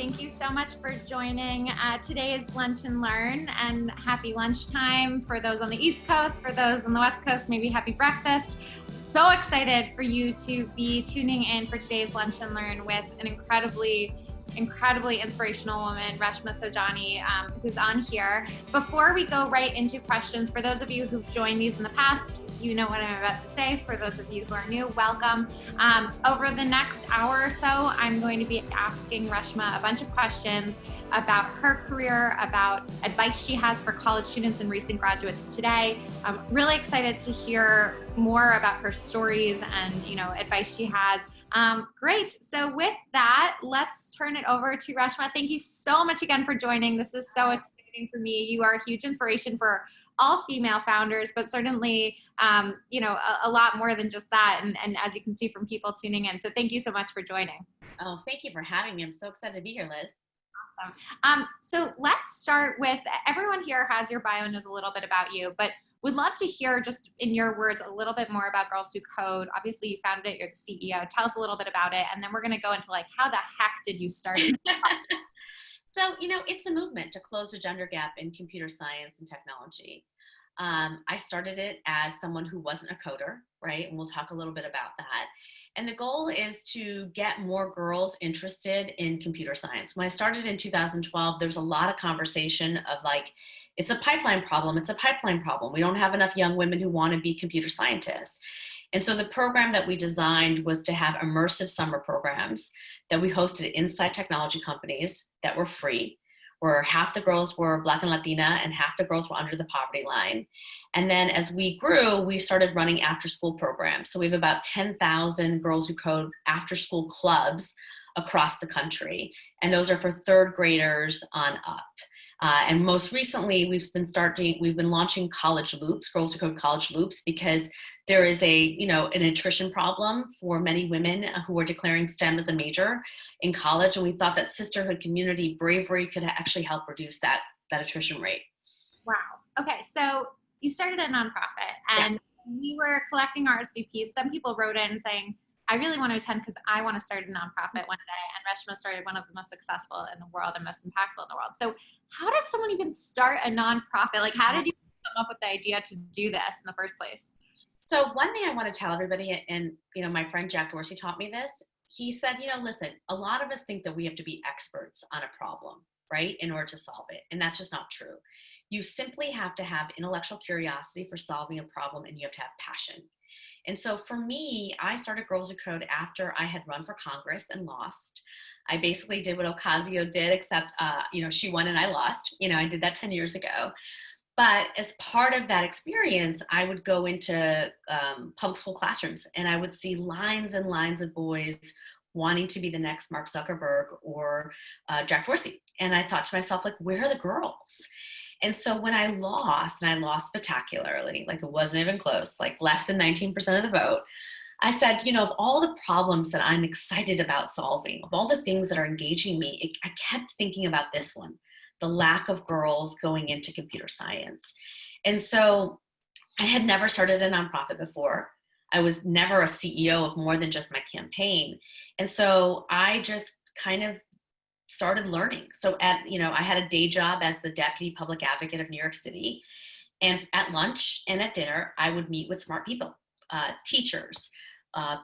Thank you so much for joining today's Lunch and Learn, and happy lunchtime for those on the East Coast. For those on the West Coast, maybe happy breakfast. So excited for you to be tuning in for today's Lunch and Learn with an incredibly inspirational woman, Reshma Saujani, who's on here. Before we go right into questions, for those of you who've joined these in the past, you know what I'm about to say. For those of you who are new, welcome. Over the next hour or so, I'm going to be asking Reshma a bunch of questions about her career, about advice she has for college students and recent graduates today. I'm really excited to hear more about her stories and, advice she has. Great. So with that, let's turn it over to Reshma. Thank you so much again for joining. This is so exciting for me. You are a huge inspiration for all female founders, but certainly, a lot more than just that. And as you can see from people tuning in. So thank you so much for joining. Oh, thank you for having me. I'm so excited to be here, Liz. Awesome. So let's start with, everyone here has your bio and knows a little bit about you, but would love to hear, just in your words, a little bit more about Girls Who Code. Obviously, you founded it, you're the CEO. Tell us a little bit about it, and then we're going to go into how the heck did you start it? So, it's a movement to close the gender gap in computer science and technology. I started it as someone who wasn't a coder, right? And we'll talk a little bit about that. And the goal is to get more girls interested in computer science. When I started in 2012, there was a lot of conversation of it's a pipeline problem. It's a pipeline problem. We don't have enough young women who want to be computer scientists. And so the program that we designed was to have immersive summer programs that we hosted inside technology companies that were free, where half the girls were Black and Latina and half the girls were under the poverty line. And then as we grew, we started running after school programs. So we have about 10,000 Girls Who Code after school clubs across the country. And those are for third graders on up. And most recently, we've been launching college loops, Girls Who Code college loops, because there is an attrition problem for many women who are declaring STEM as a major in college. And we thought that sisterhood, community, bravery could actually help reduce that attrition rate. Wow. Okay. So you started a nonprofit, and we were collecting RSVPs. Some people wrote in saying, I really want to attend because I want to start a nonprofit one day. And Reshma started one of the most successful in the world and most impactful in the world. So how does someone even start a nonprofit? How did you come up with the idea to do this in the first place? So one thing I want to tell everybody, and my friend Jack Dorsey taught me this. He said, listen, a lot of us think that we have to be experts on a problem, right, in order to solve it. And that's just not true. You simply have to have intellectual curiosity for solving a problem, and you have to have passion. And so for me, I started Girls Who Code after I had run for Congress and lost. I basically did what Ocasio did, except, she won and I lost. I did that 10 years ago. But as part of that experience, I would go into public school classrooms, and I would see lines and lines of boys wanting to be the next Mark Zuckerberg or Jack Dorsey. And I thought to myself, where are the girls? And so when I lost, and I lost spectacularly, it wasn't even close, less than 19% of the vote, I said, of all the problems that I'm excited about solving, of all the things that are engaging me, I kept thinking about this one, the lack of girls going into computer science. And so I had never started a nonprofit before. I was never a CEO of more than just my campaign. And so I just kind of started learning. So I had a day job as the deputy public advocate of New York City. And at lunch and at dinner, I would meet with smart people, teachers,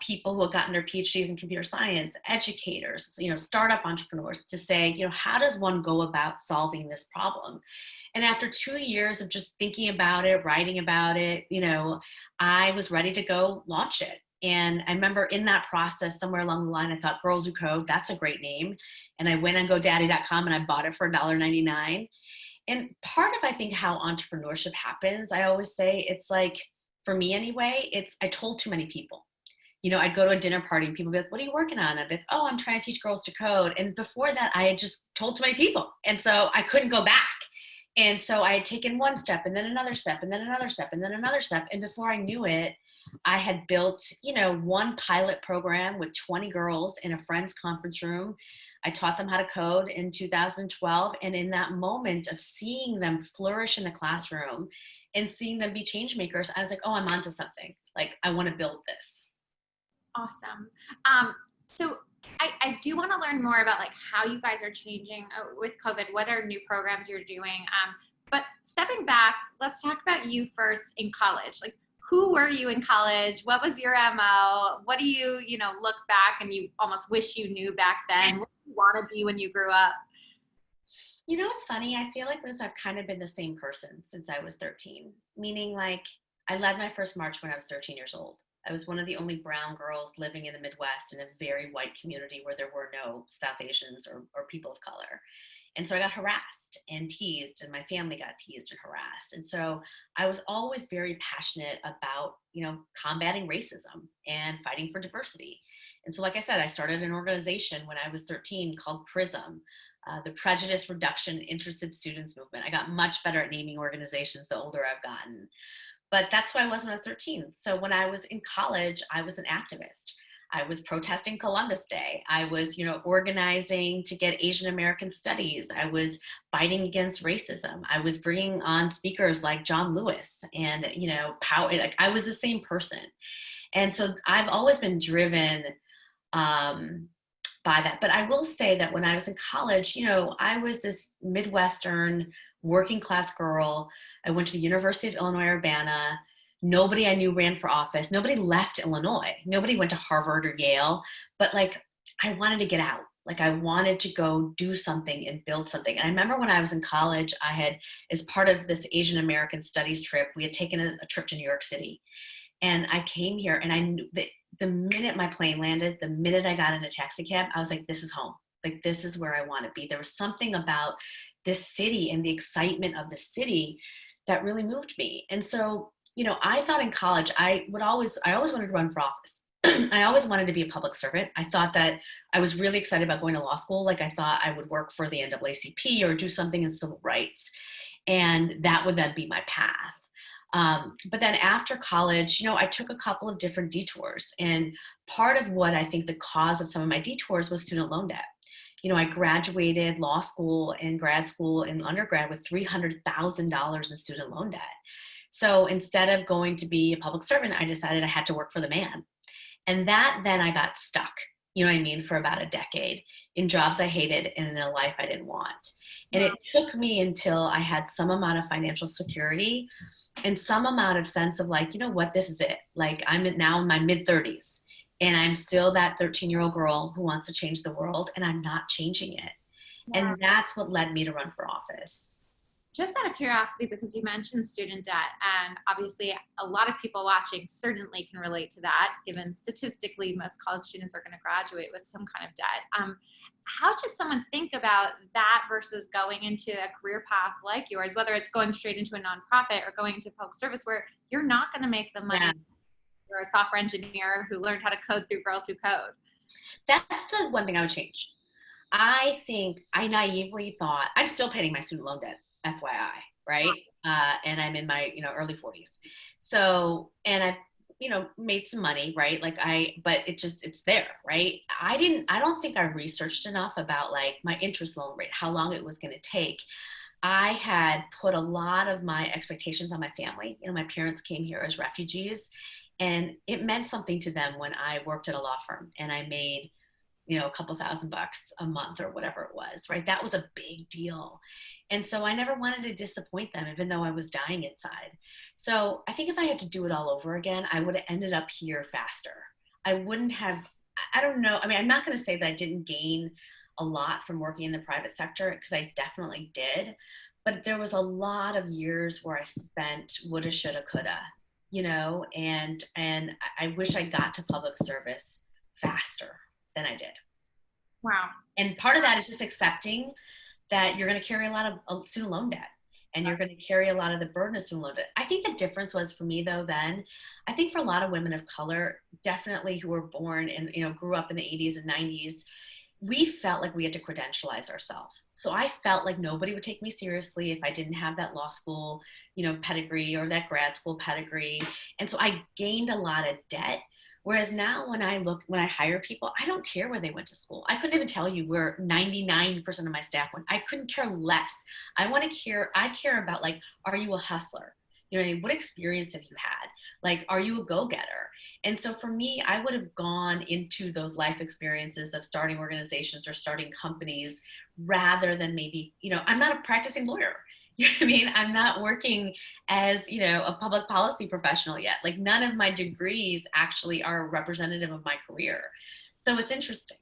people who had gotten their PhDs in computer science, educators, startup entrepreneurs, to say, how does one go about solving this problem? And after 2 years of just thinking about it, writing about it, I was ready to go launch it. And I remember in that process, somewhere along the line, I thought, Girls Who Code, that's a great name. And I went on GoDaddy.com and I bought it for $1.99. And part of, I think, how entrepreneurship happens, I always say, it's for me anyway, I told too many people. I'd go to a dinner party and people would be like, what are you working on? I'd be like, oh, I'm trying to teach girls to code. And before that, I had just told too many people. And so I couldn't go back. And so I had taken one step and then another step and then another step and then another step. And before I knew it, I had built, one pilot program with 20 girls in a friend's conference room. I taught them how to code in 2012. And in that moment of seeing them flourish in the classroom and seeing them be change makers, I was like, oh, I'm onto something. I want to build this. Awesome. So I do want to learn more about like how you guys are changing with COVID. What are new programs you're doing? But stepping back, let's talk about you first in college. Like, who were you in college? What was your MO? What do you, look back and you almost wish you knew back then? What did you want to be when you grew up? You know, it's funny. I feel like this, I've kind of been the same person since I was 13, meaning like I led my first march when I was 13 years old. I was one of the only brown girls living in the Midwest in a very white community where there were no South Asians or people of color. And so I got harassed and teased, and my family got teased and harassed. And so I was always very passionate about, combating racism and fighting for diversity. And so, like I said, I started an organization when I was 13 called PRISM, the Prejudice Reduction Interested Students Movement. I got much better at naming organizations the older I've gotten. But that's who I was when I was 13. So when I was in college, I was an activist. I was protesting Columbus Day. I was, organizing to get Asian American studies. I was fighting against racism. I was bringing on speakers like John Lewis and, like I was the same person. And so I've always been driven by that. But I will say that when I was in college, I was this Midwestern working class girl. I went to the University of Illinois, Urbana. Nobody I knew ran for office. Nobody left Illinois. Nobody went to Harvard or Yale. But like, I wanted to get out. Like I wanted to go do something and build something. And I remember when I was in college, I had, as part of this Asian American studies trip, we had taken a trip to New York City. And I came here and I knew that the minute my plane landed, the minute I got in a taxi cab, I was like, this is home. Like, this is where I want to be. There was something about this city and the excitement of the city that really moved me. And so, I thought in college, I always wanted to run for office. I always wanted to be a public servant. I thought that I was really excited about going to law school. Like I thought I would work for the NAACP or do something in civil rights. And that would then be my path. But then after college, I took a couple of different detours. And part of what I think the cause of some of my detours was student loan debt. I graduated law school and grad school and undergrad with $300,000 in student loan debt. So instead of going to be a public servant, I decided I had to work for the man. And then I got stuck, for about a decade in jobs I hated and in a life I didn't want. And it took me until I had some amount of financial security and some amount of sense of like, this is it. Like I'm now in my mid-30s and I'm still that 13-year-old girl who wants to change the world and I'm not changing it. Yeah. And that's what led me to run for office. Just out of curiosity, because you mentioned student debt, and obviously a lot of people watching certainly can relate to that, given statistically most college students are going to graduate with some kind of debt. How should someone think about that versus going into a career path like yours, whether it's going straight into a nonprofit or going into public service where you're not going to make the money? Yeah. You're a software engineer who learned how to code through Girls Who Code. That's the one thing I would change. I think I naively thought, I'm still paying my student loan debt, FYI, right? And I'm in my, early 40s. So, and I've, made some money, right? But it's there, right? I don't think I researched enough about like my interest loan rate, how long it was going to take. I had put a lot of my expectations on my family. My parents came here as refugees and it meant something to them when I worked at a law firm and I made, a couple $1,000 a month or whatever it was, right? That was a big deal. And so I never wanted to disappoint them, even though I was dying inside. So I think if I had to do it all over again, I would have ended up here faster. I wouldn't have, I don't know. I mean, I'm not going to say that I didn't gain a lot from working in the private sector, because I definitely did. But there was a lot of years where I spent woulda, shoulda, coulda, and I wish I got to public service faster than I did. Wow. And part of that is just accepting that you're going to carry a lot of student loan debt and you're going to carry a lot of the burden of student loan debt. I think the difference was for me though, then, I think for a lot of women of color, definitely who were born and, grew up in the 80s and 90s, we felt like we had to credentialize ourselves. So I felt like nobody would take me seriously if I didn't have that law school, pedigree or that grad school pedigree. And so I gained a lot of debt. Whereas now when I hire people, I don't care where they went to school. I couldn't even tell you where 99% of my staff went. I couldn't care less. I care about like, are you a hustler? You know what I mean? What experience have you had? Like, are you a go-getter? And so for me, I would have gone into those life experiences of starting organizations or starting companies rather than maybe, I'm not a practicing lawyer. You know what I mean? I'm not working as, a public policy professional yet. Like, none of my degrees actually are representative of my career. So it's interesting.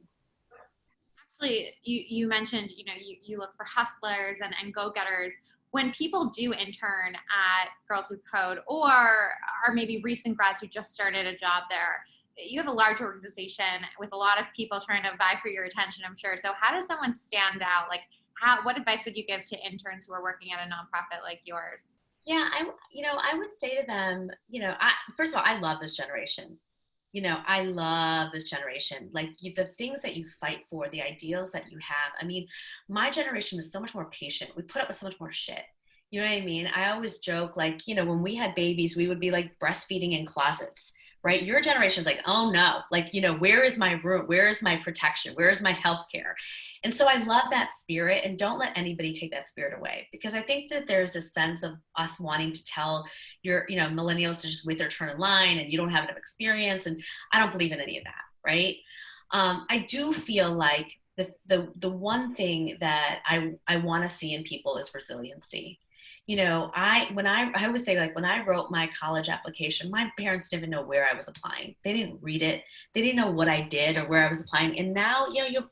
Actually, you mentioned, you look for hustlers and go-getters. When people do intern at Girls Who Code or are maybe recent grads who just started a job there, you have a large organization with a lot of people trying to vie for your attention, I'm sure. So how does someone stand out? Like, what advice would you give to interns who are working at a nonprofit like yours? Yeah, I would say to them, first of all, I love this generation. I love this generation. Like, the things that you fight for, the ideals that you have. I mean, my generation was so much more patient. We put up with so much more shit. You know what I mean? I always joke, like, when we had babies, we would be like breastfeeding in closets, right? Your generation is like, oh no, like, where is my room? Where is my protection? Where is my healthcare? And so I love that spirit, and don't let anybody take that spirit away, because I think that there's a sense of us wanting to tell millennials to just wait their turn in line and you don't have enough experience. And I don't believe in any of that. Right. I do feel like the one thing that I want to see in people is resiliency. I always say, like, when I wrote my college application, my parents didn't even know where I was applying. They didn't read it. They didn't know what I did or where I was applying. And now,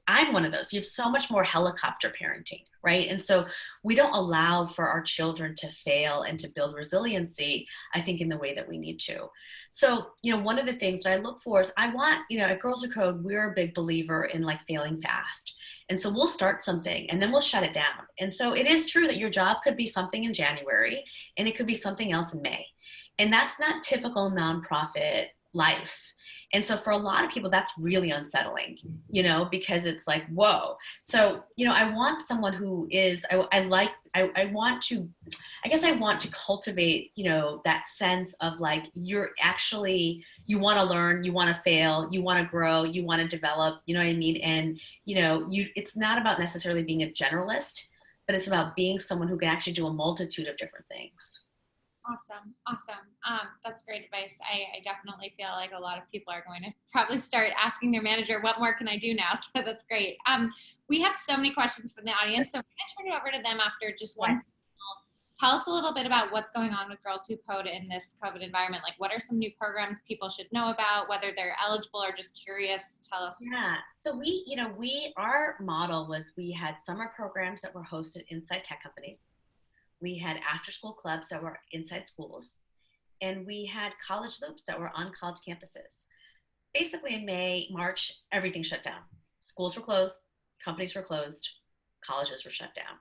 I'm one of those. You have so much more helicopter parenting, right? And so we don't allow for our children to fail and to build resiliency, I think, in the way that we need to. So, one of the things that I look for is I want, at Girls Who Code, we're a big believer in, like, failing fast. And so we'll start something and then we'll shut it down. And so it is true that your job could be something in January and it could be something else in May. And that's not typical nonprofit life. And so for a lot of people, that's really unsettling, because it's like, whoa. So, I want someone who is, I want to cultivate, that sense of, like, you want to learn, you want to fail, you want to grow, you want to develop, you know what I mean? And, it's not about necessarily being a generalist, but it's about being someone who can actually do a multitude of different things. Awesome. That's great advice. I definitely feel like a lot of people are going to probably start asking their manager, what more can I do now? So that's great. We have so many questions from the audience, so I'm going to turn it over to them after just one. Yes. Tell us a little bit about what's going on with Girls Who Code in this COVID environment. Like, what are some new programs people should know about, whether they're eligible or just curious? Tell us. Yeah. So our model was, we had summer programs that were hosted inside tech companies. We had after-school clubs that were inside schools, and we had college loops that were on college campuses. Basically, in March, everything shut down. Schools were closed, companies were closed, colleges were shut down.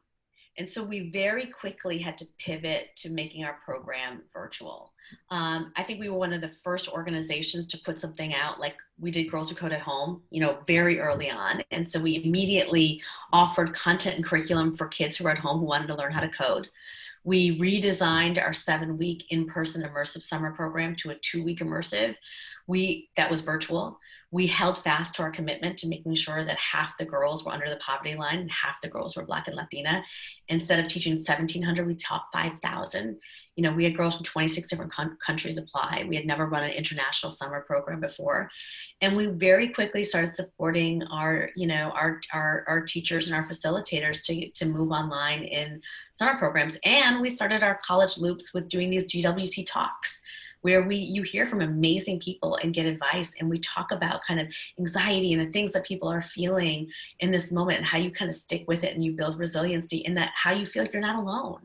And so we very quickly had to pivot to making our program virtual. I think we were one of the first organizations to put something out, like we did Girls Who Code at Home, very early on. And so we immediately offered content and curriculum for kids who were at home who wanted to learn how to code. We redesigned our 7-week in-person immersive summer program to a 2-week immersive. That was virtual. We held fast to our commitment to making sure that half the girls were under the poverty line and half the girls were Black and Latina. Instead of teaching 1,700, we taught 5,000. We had girls from 26 different countries apply. We had never run an international summer program before. And we very quickly started supporting our teachers and our facilitators to move online in summer programs. And we started our college loops with doing these GWC talks, where you hear from amazing people and get advice, and we talk about kind of anxiety and the things that people are feeling in this moment and how you kind of stick with it and you build resiliency, and that how you feel like you're not alone.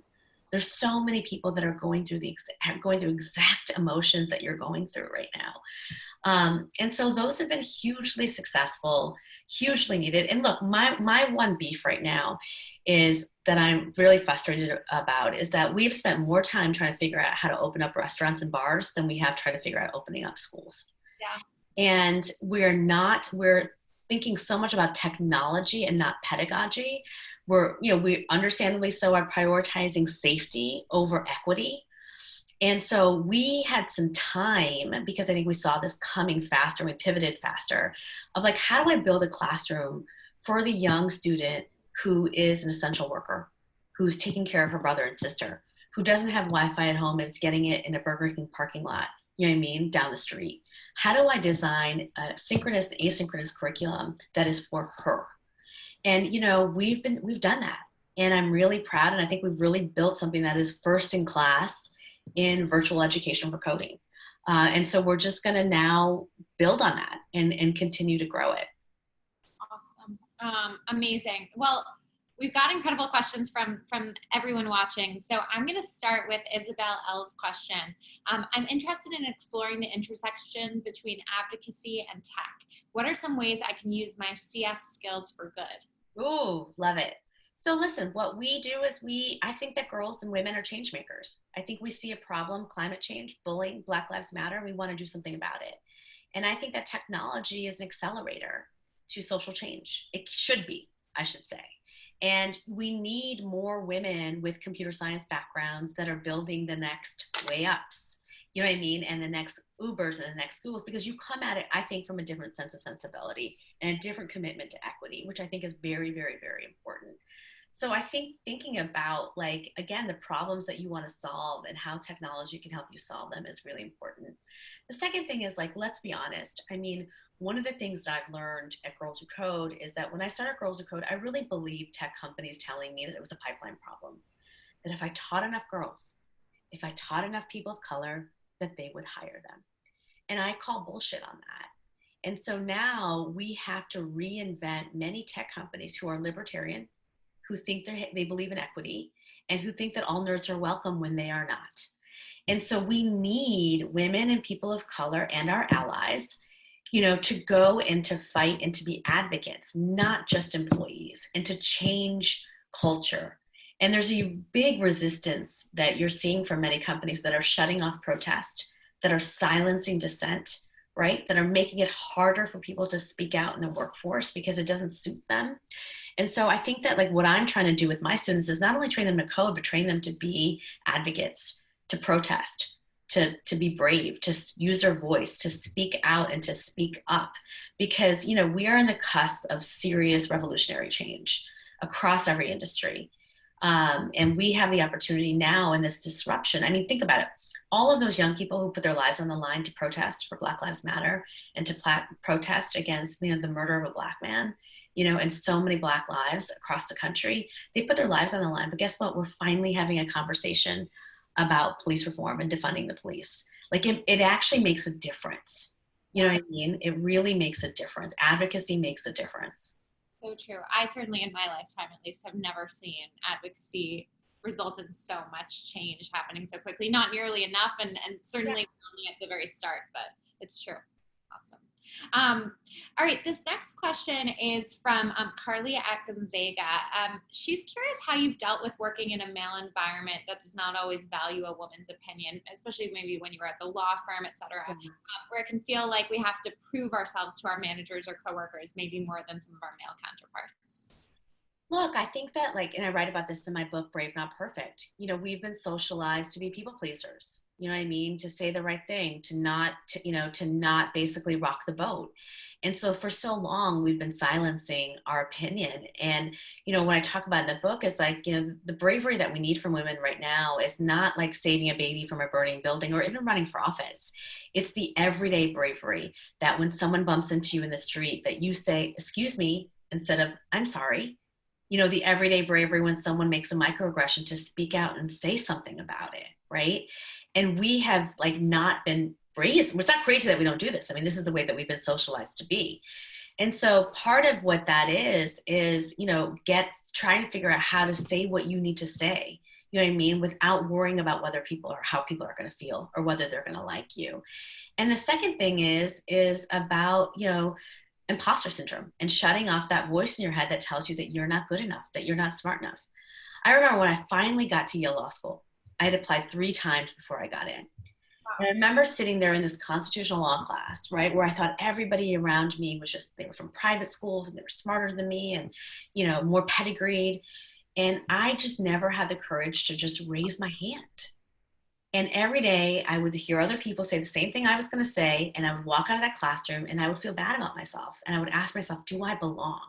There's so many people that are going through exact emotions that you're going through right now. And so those have been hugely successful, hugely needed. And look, my one beef right now is that I'm really frustrated about is that we've spent more time trying to figure out how to open up restaurants and bars than we have tried to figure out opening up schools. Yeah. And we're thinking so much about technology and not pedagogy. We understandably so are prioritizing safety over equity. And so we had some time, because I think we saw this coming faster, we pivoted faster, of like, how do I build a classroom for the young student who is an essential worker, who's taking care of her brother and sister, who doesn't have Wi-Fi at home and is getting it in a Burger King parking lot, you know what I mean, down the street? How do I design a synchronous and asynchronous curriculum that is for her? And, you know, we've done that. And I'm really proud. And I think we've really built something that is first in class in virtual education for coding. And so we're just going to now build on that and continue to grow it. Awesome. Amazing. Well, we've got incredible questions from everyone watching. So I'm going to start with Isabel L's question. I'm interested in exploring the intersection between advocacy and tech. What are some ways I can use my CS skills for good? Ooh, love it. So listen, what we do is I think that girls and women are change makers. I think we see a problem, climate change, bullying, Black Lives Matter, and we want to do something about it. And I think that technology is an accelerator to social change. It should be, I should say. And we need more women with computer science backgrounds that are building the next WayUps, you know what I mean? And the next Ubers and the next Googles, because you come at it, I think, from a different sense of sensibility and a different commitment to equity, which I think is very, very, very important. So I think thinking about, like, again, the problems that you want to solve and how technology can help you solve them is really important. The second thing is, like, let's be honest. I mean, one of the things that I've learned at Girls Who Code is that when I started Girls Who Code, I really believed tech companies telling me that it was a pipeline problem. That if I taught enough girls, if I taught enough people of color, that they would hire them. And I call bullshit on that. And so now we have to reinvent many tech companies who are libertarian, who think they believe in equity, and who think that all nerds are welcome when they are not. And so we need women and people of color and our allies, you know, to go and to fight and to be advocates, not just employees, and to change culture. And there's a big resistance that you're seeing from many companies that are shutting off protest, that are silencing dissent, right? That are making it harder for people to speak out in the workforce because it doesn't suit them. And so I think that, like, what I'm trying to do with my students is not only train them to code, but train them to be advocates, to protest, to be brave, to use their voice, to speak out and to speak up. Because, you know, we are on the cusp of serious revolutionary change across every industry. And we have the opportunity now in this disruption. I mean, think about it. All of those young people who put their lives on the line to protest for Black Lives Matter and to protest against, you know, the murder of a Black man, you know, and so many Black lives across the country, they put their lives on the line. But guess what? We're finally having a conversation about police reform and defunding the police. Like, it actually makes a difference. You know what I mean? It really makes a difference. Advocacy makes a difference. So true. I certainly, in my lifetime at least, have never seen advocacy result in so much change happening so quickly. Not nearly enough, and certainly only at the very start, but it's true. Awesome. All right, this next question is from Carly at Gonzaga. She's curious how you've dealt with working in a male environment that does not always value a woman's opinion, especially maybe when you were at the law firm, et cetera, where it can feel like we have to prove ourselves to our managers or coworkers, maybe more than some of our male counterparts. Look, I think that, like, and I write about this in my book, Brave Not Perfect, you know, we've been socialized to be people pleasers. You know what I mean? To say the right thing, to not basically rock the boat. And so for so long, we've been silencing our opinion. And, you know, what I talk about in the book is, like, you know, the bravery that we need from women right now is not like saving a baby from a burning building or even running for office. It's the everyday bravery that when someone bumps into you in the street, that you say, excuse me, instead of, I'm sorry. You know, the everyday bravery when someone makes a microaggression to speak out and say something about it, right? And we have, like, not been raised. It's not crazy that we don't do this. I mean, this is the way that we've been socialized to be. And so part of what that is, you know, trying to figure out how to say what you need to say, you know what I mean? Without worrying about how people are going to feel or whether they're going to like you. And the second thing is about, you know, imposter syndrome and shutting off that voice in your head that tells you that you're not good enough, that you're not smart enough. I remember when I finally got to Yale Law School, I had applied 3 times before I got in. And I remember sitting there in this constitutional law class, right, where I thought everybody around me was they were from private schools and they were smarter than me and, you know, more pedigreed. And I just never had the courage to just raise my hand. And every day I would hear other people say the same thing I was going to say. And I would walk out of that classroom and I would feel bad about myself. And I would ask myself, do I belong?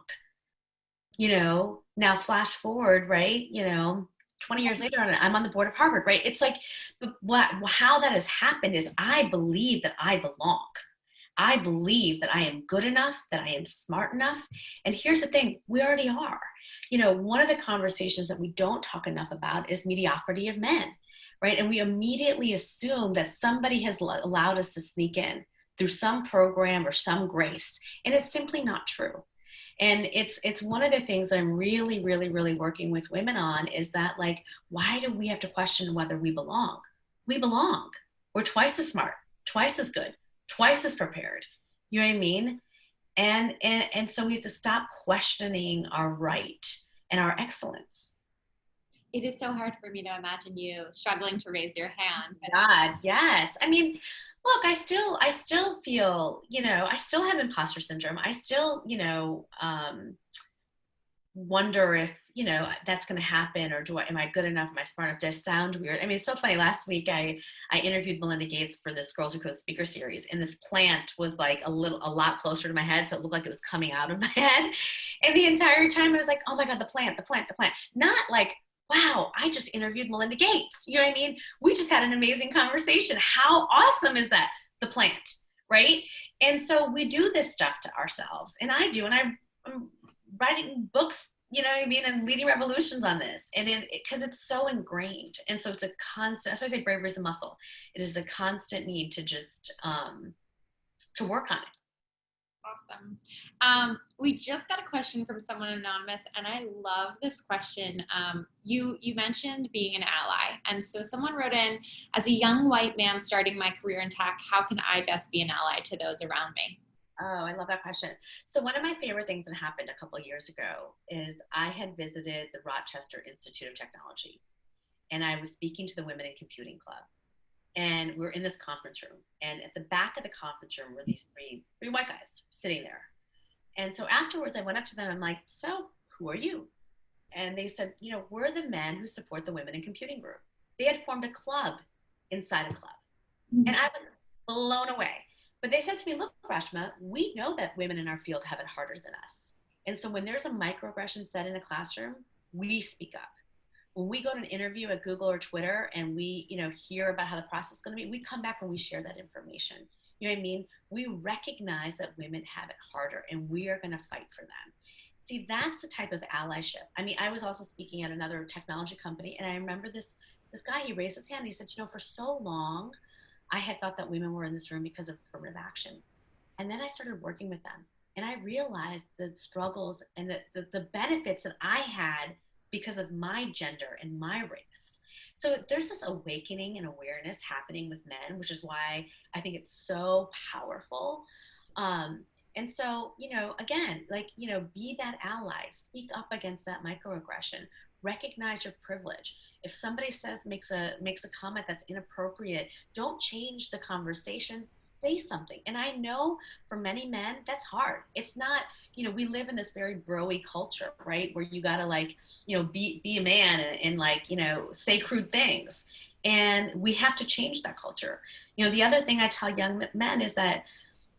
You know, now flash forward, right? You know, 20 years later, I'm on the board of Harvard, right? It's like, but how that has happened is I believe that I belong. I believe that I am good enough, that I am smart enough. And here's the thing, we already are. You know, one of the conversations that we don't talk enough about is mediocrity of men, right? And we immediately assume that somebody has allowed us to sneak in through some program or some grace. And it's simply not true. And it's one of the things that I'm really, really, really working with women on is that, like, why do we have to question whether we belong? We belong. We're twice as smart, twice as good, twice as prepared. You know what I mean? And so we have to stop questioning our right and our excellence. It is so hard for me to imagine you struggling to raise your hand. God, yes. I mean, look, I still feel, you know, I still have imposter syndrome. I still, you know, wonder if, you know, that's going to happen, or am I good enough? Am I smart enough? Do I sound weird? I mean, it's so funny. Last week, I interviewed Melinda Gates for this Girls Who Code speaker series, and this plant was like a lot closer to my head. So it looked like it was coming out of my head. And the entire time I was like, oh my God, the plant. Not like, wow, I just interviewed Melinda Gates. You know what I mean? We just had an amazing conversation. How awesome is that? The plant, right? And so we do this stuff to ourselves. And I do. And I'm writing books, you know what I mean, and leading revolutions on this. And because it's so ingrained. And so it's a constant, that's why I say bravery is a muscle. It is a constant need to just, to work on it. Awesome. We just got a question from someone anonymous, and I love this question. You mentioned being an ally. And so someone wrote in, as a young white man starting my career in tech, how can I best be an ally to those around me? Oh, I love that question. So one of my favorite things that happened a couple of years ago is I had visited the Rochester Institute of Technology, and I was speaking to the Women in Computing Club. And we were in this conference room, and at the back of the conference room were these three white guys sitting there. And so afterwards I went up to them. I'm like, so who are you? And they said, you know, we're the men who support the Women in Computing group. They had formed a club inside a club. And I was blown away. But they said to me, look, Reshma, we know that women in our field have it harder than us. And so when there's a microaggression said in a classroom, we speak up. When we go to an interview at Google or Twitter and we, you know, hear about how the process is going to be, we come back and we share that information. You know what I mean? We recognize that women have it harder, and we are going to fight for them. See, that's the type of allyship. I mean, I was also speaking at another technology company, and I remember this guy, he raised his hand. He said, you know, for so long, I had thought that women were in this room because of affirmative action. And then I started working with them, and I realized the struggles and the benefits that I had because of my gender and my race. So there's this awakening and awareness happening with men, which is why I think it's so powerful. And so, you know, again, like, you know, be that ally, speak up against that microaggression, recognize your privilege. If somebody makes a comment that's inappropriate, don't change the conversation. Say something. And I know for many men, that's hard. It's not, you know, we live in this very bro-y culture, right? Where you gotta, like, you know, be a man and like, you know, say crude things. And we have to change that culture. You know, the other thing I tell young men is that,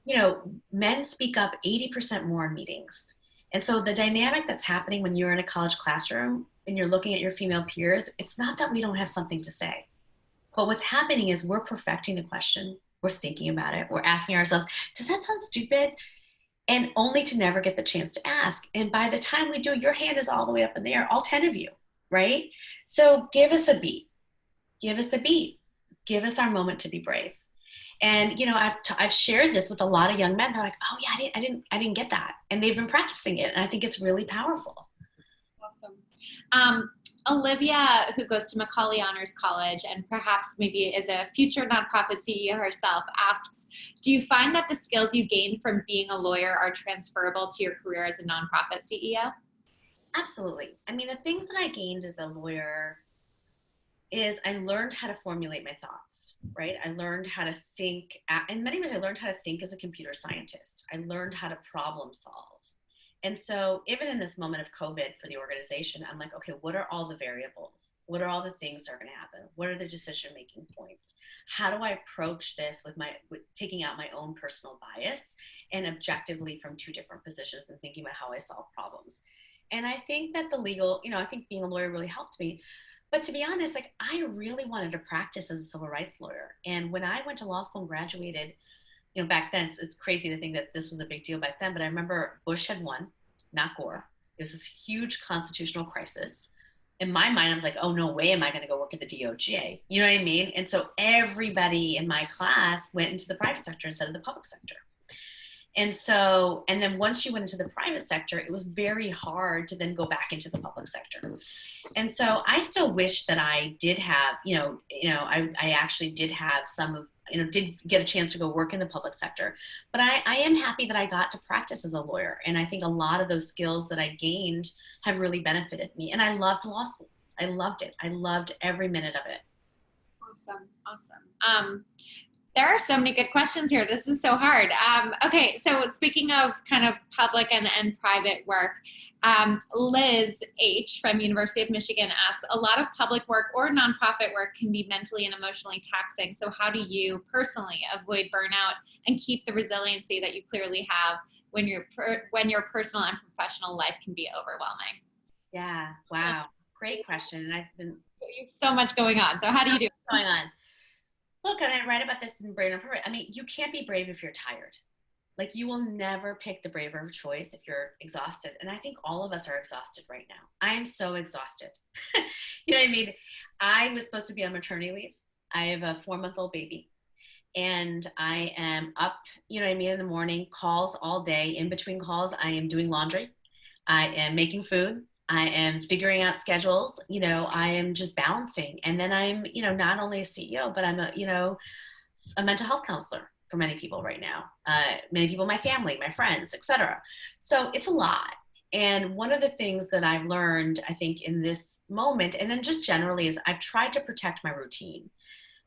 you know, men speak up 80% more in meetings. And so the dynamic that's happening when you're in a college classroom and you're looking at your female peers, it's not that we don't have something to say. But what's happening is we're perfecting the question. We're thinking about it. We're asking ourselves, does that sound stupid? And only to never get the chance to ask. And by the time we do, your hand is all the way up in the air, all 10 of you, right? So give us a beat. Give us a beat. Give us our moment to be brave. And, you know, I've shared this with a lot of young men. They're like, oh yeah, I didn't get that. And they've been practicing it. And I think it's really powerful. Awesome. Olivia, who goes to Macaulay Honors College and perhaps maybe is a future nonprofit CEO herself, asks, do you find that the skills you gained from being a lawyer are transferable to your career as a nonprofit CEO? Absolutely. I mean, the things that I gained as a lawyer is I learned how to formulate my thoughts, right? I learned how to think. In many ways, I learned how to think as a computer scientist. I learned how to problem solve. And so even in this moment of COVID for the organization, I'm like, okay, what are all the variables? What are all the things that are going to happen? What are the decision-making points? How do I approach this with taking out my own personal bias and objectively from two different positions and thinking about how I solve problems? And I think that the legal, you know, I think being a lawyer really helped me. But to be honest, like I really wanted to practice as a civil rights lawyer. And when I went to law school and graduated, back then, it's crazy to think that this was a big deal back then, but I remember Bush had won, not Gore. It was this huge constitutional crisis. In my mind, I was like, oh, no way am I going to go work at the DOJ. You know what I mean? And so everybody in my class went into the private sector instead of the public sector. And then once you went into the private sector, it was very hard to then go back into the public sector. And so I still wish that I did have, I actually did have some of, did get a chance to go work in the public sector. But I am happy that I got to practice as a lawyer. And I think a lot of those skills that I gained have really benefited me. And I loved law school. I loved it. I loved every minute of it. Awesome. Awesome. There are so many good questions here. This is so hard. Okay, so speaking of kind of public and private work, Liz H. from University of Michigan asks, a lot of public work or nonprofit work can be mentally and emotionally taxing. So how do you personally avoid burnout and keep the resiliency that you clearly have when your personal and professional life can be overwhelming? Yeah, wow, great question. And you have so much going on. So how do you do it? Going on? Look, and I write about this in Brave and Perfect. I mean, you can't be brave if you're tired. Like you will never pick the braver choice if you're exhausted. And I think all of us are exhausted right now. I am so exhausted. You know what I mean? I was supposed to be on maternity leave. I have a 4-month-old baby and I am up, in the morning, calls all day. In between calls, I am doing laundry. I am making food. I am figuring out schedules, I am just balancing. And then I'm, not only a CEO, but I'm a mental health counselor for many people right now. Many people, my family, my friends, etc. So it's a lot. And one of the things that I've learned, I think in this moment, and then just generally is I've tried to protect my routine.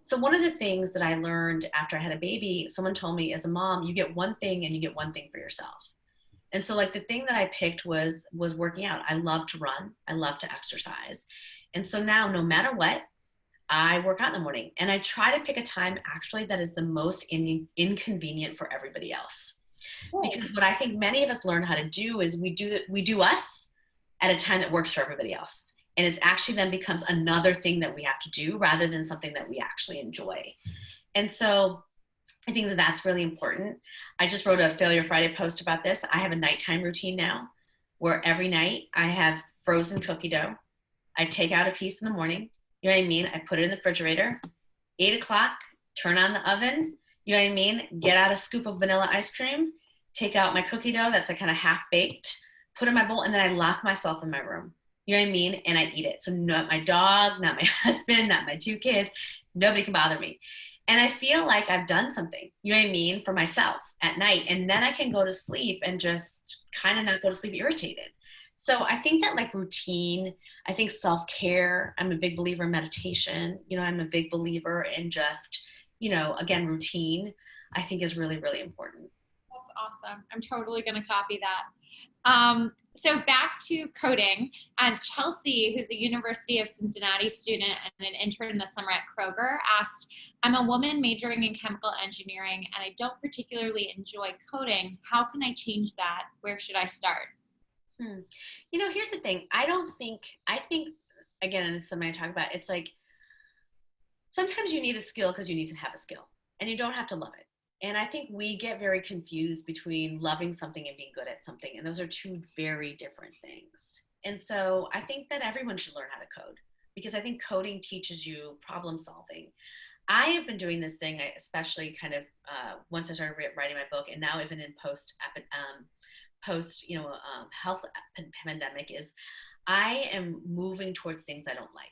So one of the things that I learned after I had a baby, someone told me as a mom, you get one thing and you get one thing for yourself. And so like the thing that I picked was working out. I love to run. I love to exercise. And so now no matter what, I work out in the morning and I try to pick a time actually that is the most inconvenient for everybody else. Oh. Because what I think many of us learn how to do is we do us at a time that works for everybody else. And it's actually then becomes another thing that we have to do rather than something that we actually enjoy. And so I think that that's really important. I just wrote a Failure Friday post about this. I have a nighttime routine now where every night I have frozen cookie dough. I take out a piece in the morning. You know what I mean? I put it in the refrigerator. 8 o'clock, turn on the oven. You know what I mean? Get out a scoop of vanilla ice cream. Take out my cookie dough that's like kind of half baked. Put it in my bowl and then I lock myself in my room. You know what I mean? And I eat it. So not my dog, not my husband, not my 2 kids. Nobody can bother me. And I feel like I've done something, you know what I mean, for myself at night. And then I can go to sleep and just kind of not go to sleep irritated. So I think that like routine, I think self-care, I'm a big believer in meditation. I'm a big believer in just, again, routine, I think is really, really important. That's awesome. I'm totally going to copy that. So back to coding, and Chelsea, who's a University of Cincinnati student and an intern this summer at Kroger, asked, I'm a woman majoring in chemical engineering and I don't particularly enjoy coding. How can I change that? Where should I start? Here's the thing. I think, again, and this is something I talk about, it's like, sometimes you need a skill because you need to have a skill and you don't have to love it. And I think we get very confused between loving something and being good at something. And those are two very different things. And so I think that everyone should learn how to code because I think coding teaches you problem solving. I have been doing this thing, especially kind of once I started writing my book and now even in post health pandemic is I am moving towards things I don't like.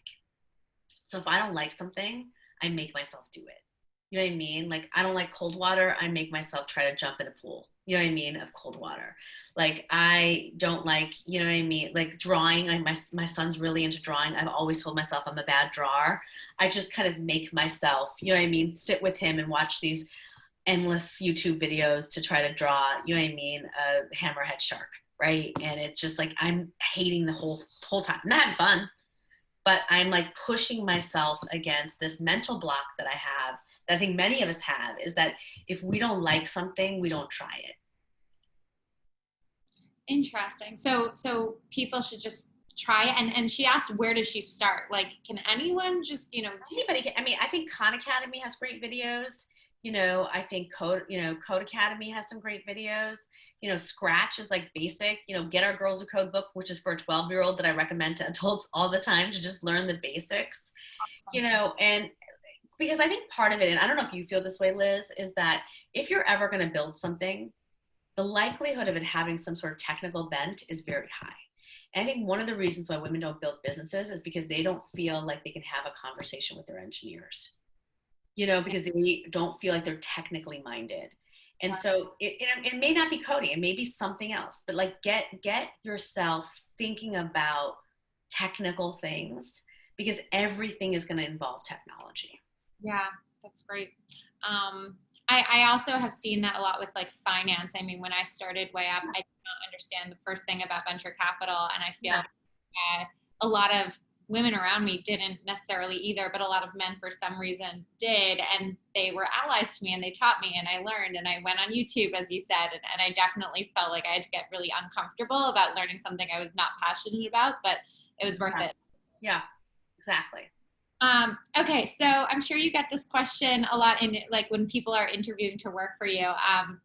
So if I don't like something, I make myself do it. You know what I mean? Like, I don't like cold water. I make myself try to jump in a pool, you know what I mean, of cold water. Like, I don't like, you know what I mean? Like drawing, my son's really into drawing. I've always told myself I'm a bad drawer. I just kind of make myself, you know what I mean? Sit with him and watch these endless YouTube videos to try to draw, you know what I mean? A hammerhead shark, right? And it's just like, I'm hating the whole time. I'm not having fun, but I'm like pushing myself against this mental block that I have. I think many of us have is that if we don't like something, we don't try it. Interesting. So people should just try it? And she asked, where does she start? Like, can anyone just, Anybody can, I mean, I think Khan Academy has great videos. I think Code Academy has some great videos. Scratch is like basic. Get Our Girls a Code book, which is for a 12-year-old that I recommend to adults all the time to just learn the basics. And because I think part of it, and I don't know if you feel this way, Liz, is that if you're ever going to build something, the likelihood of it having some sort of technical bent is very high. And I think one of the reasons why women don't build businesses is because they don't feel like they can have a conversation with their engineers, because they don't feel like they're technically minded. And so it may not be coding, it may be something else, but like get yourself thinking about technical things, because everything is going to involve technology. Yeah, that's great. I also have seen that a lot with like finance. I mean, when I started WayUp, I did not understand the first thing about venture capital. And I feel like a lot of women around me didn't necessarily either, but a lot of men for some reason did. And they were allies to me and they taught me and I learned and I went on YouTube, as you said. And I definitely felt like I had to get really uncomfortable about learning something I was not passionate about, but it was worth it. Yeah, exactly. Okay, so I'm sure you get this question a lot in like when people are interviewing to work for you.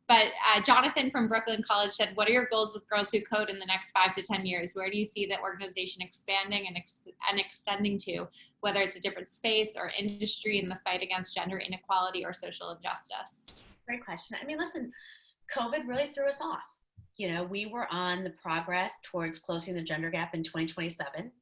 But Jonathan from Brooklyn College said, what are your goals with Girls Who Code in the next 5 to 10 years? Where do you see the organization expanding and extending to, whether it's a different space or industry in the fight against gender inequality or social injustice? Great question. I mean, listen, COVID really threw us off. We were on the progress towards closing the gender gap in 2027.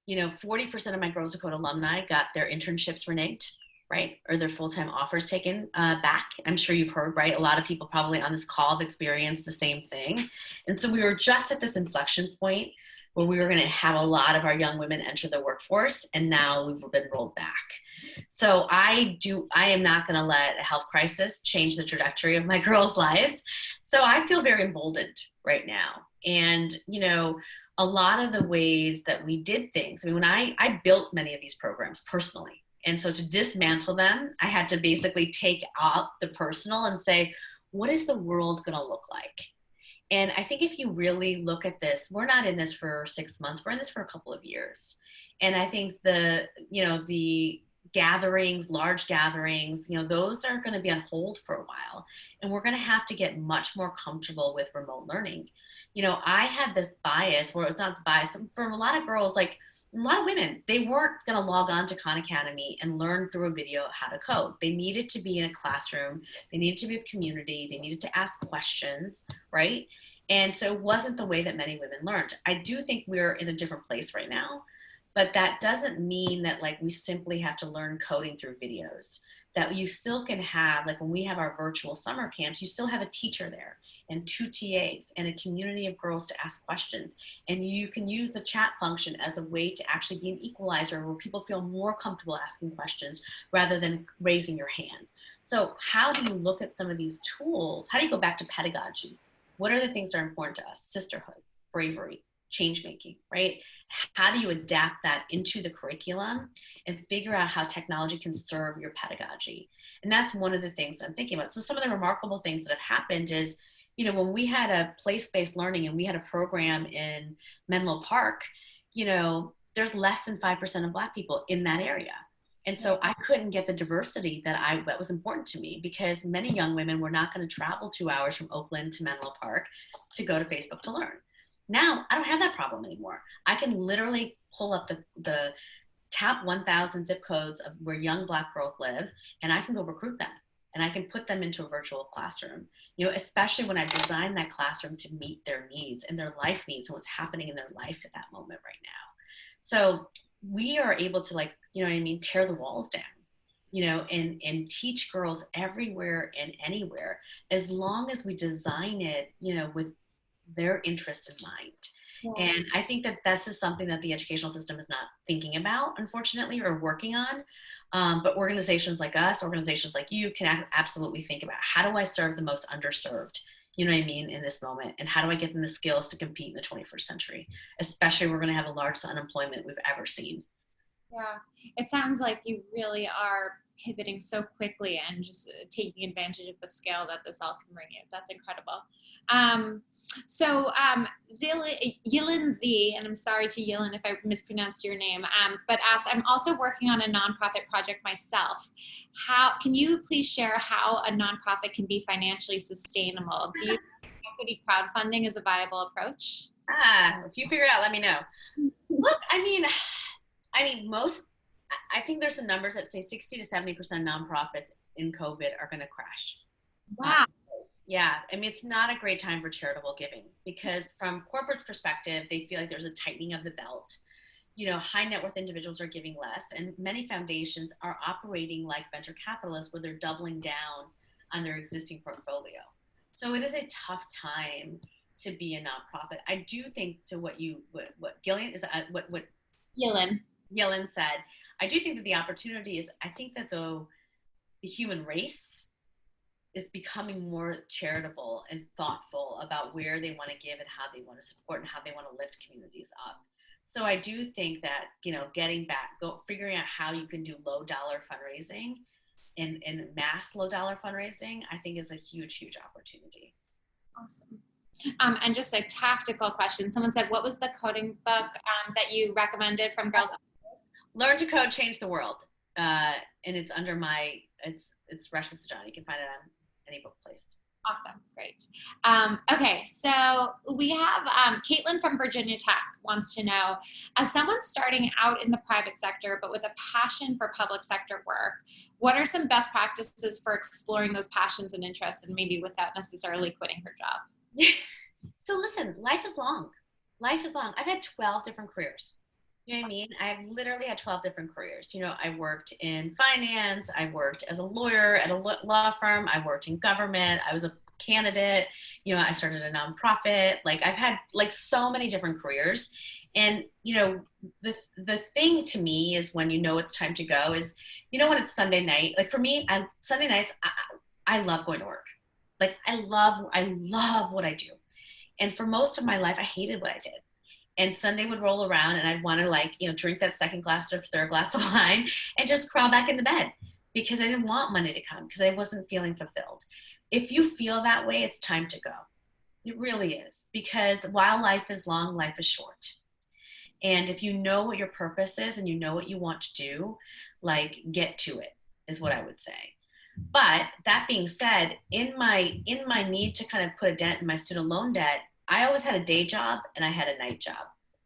40% of my Girls Who Code alumni got their internships reneged, right? Or their full-time offers taken back. I'm sure you've heard, right? A lot of people probably on this call have experienced the same thing. And so we were just at this inflection point where we were going to have a lot of our young women enter the workforce, and now we've been rolled back. So I am not going to let a health crisis change the trajectory of my girls' lives. So I feel very emboldened right now. And, a lot of the ways that we did things, I mean, when I built many of these programs personally. And so to dismantle them, I had to basically take out the personal and say, what is the world going to look like? And I think if you really look at this, we're not in this for 6 months, we're in this for a couple of years. And I think the gatherings, large gatherings, those are going to be on hold for a while. And we're going to have to get much more comfortable with remote learning. I had this bias, where it's not the bias, but for a lot of girls, like a lot of women, they weren't going to log on to Khan Academy and learn through a video how to code. They needed to be in a classroom. They needed to be with community. They needed to ask questions, right? And so it wasn't the way that many women learned. I do think we're in a different place right now, but that doesn't mean that like we simply have to learn coding through videos. That you still can have, like when we have our virtual summer camps, you still have a teacher there and 2 TAs and a community of girls to ask questions. And you can use the chat function as a way to actually be an equalizer where people feel more comfortable asking questions rather than raising your hand. So how do you look at some of these tools? How do you go back to pedagogy? What are the things that are important to us? Sisterhood, bravery, change making, right? How do you adapt that into the curriculum and figure out how technology can serve your pedagogy? And that's one of the things that I'm thinking about. So some of the remarkable things that have happened is, when we had a place-based learning and we had a program in Menlo Park, there's less than 5% of Black people in that area. And so I couldn't get the diversity that was important to me, because many young women were not going to travel 2 hours from Oakland to Menlo Park to go to Facebook to learn. Now I don't have that problem anymore. I can literally pull up the top 1,000 zip codes of where young Black girls live, and I can go recruit them. And I can put them into a virtual classroom, especially when I design that classroom to meet their needs and their life needs and what's happening in their life at that moment right now. So we are able to tear the walls down, and teach girls everywhere and anywhere, as long as we design it, with their interest in mind. Yeah. And I think that this is something that the educational system is not thinking about, unfortunately, or working on. But organizations like us, organizations like you, can absolutely think about, how do I serve the most underserved, in this moment? And how do I get them the skills to compete in the 21st century? Especially, we're going to have the largest unemployment we've ever seen. Yeah, it sounds like you really are pivoting so quickly and just taking advantage of the scale that this all can bring you. That's incredible. Yilin Z, and I'm sorry to Yilin if I mispronounced your name, but asked, I'm also working on a nonprofit project myself. How can you please share how a nonprofit can be financially sustainable? Do you think equity crowdfunding is a viable approach? If you figure it out, let me know. Look, I think there's some numbers that say 60 to 70% nonprofits in COVID are going to crash. Wow. Yeah. I mean, it's not a great time for charitable giving because from corporate's perspective, they feel like there's a tightening of the belt. High net worth individuals are giving less, and many foundations are operating like venture capitalists where they're doubling down on their existing portfolio. So it is a tough time to be a nonprofit. I do think to what Gillian is, what Yellen said, I do think that the opportunity is, I think that though the human race is becoming more charitable and thoughtful about where they want to give and how they want to support and how they want to lift communities up. So I do think that, getting back, figuring out how you can do low dollar fundraising and mass low dollar fundraising, I think is a huge, huge opportunity. Awesome. And just a tactical question. Someone said, what was the coding book that you recommended from Girls? Learn to Code, Change the World. And it's under it's Reshma Saujani. You can find it on any book place. Awesome. Great. Okay. So we have Caitlin from Virginia Tech wants to know, as someone starting out in the private sector, but with a passion for public sector work, what are some best practices for exploring those passions and interests and maybe without necessarily quitting her job? So listen, life is long. Life is long. I've had 12 different careers. You know what I mean? I've literally had 12 different careers. I worked in finance. I worked as a lawyer at a law firm. I worked in government. I was a candidate. I started a nonprofit. Like I've had so many different careers. And, the thing to me is when it's time to go is, when it's Sunday night, like for me, Sunday nights, I love going to work. Like I love what I do. And for most of my life, I hated what I did. And Sunday would roll around and I'd want to drink that second glass or third glass of wine and just crawl back into bed because I didn't want Monday to come because I wasn't feeling fulfilled. If you feel that way, it's time to go. It really is, because while life is long, life is short. And if you know what your purpose is and you know what you want to do, get to it is what I would say. But that being said, in my need to kind of put a dent in my student loan debt, I always had a day job and I had a night job.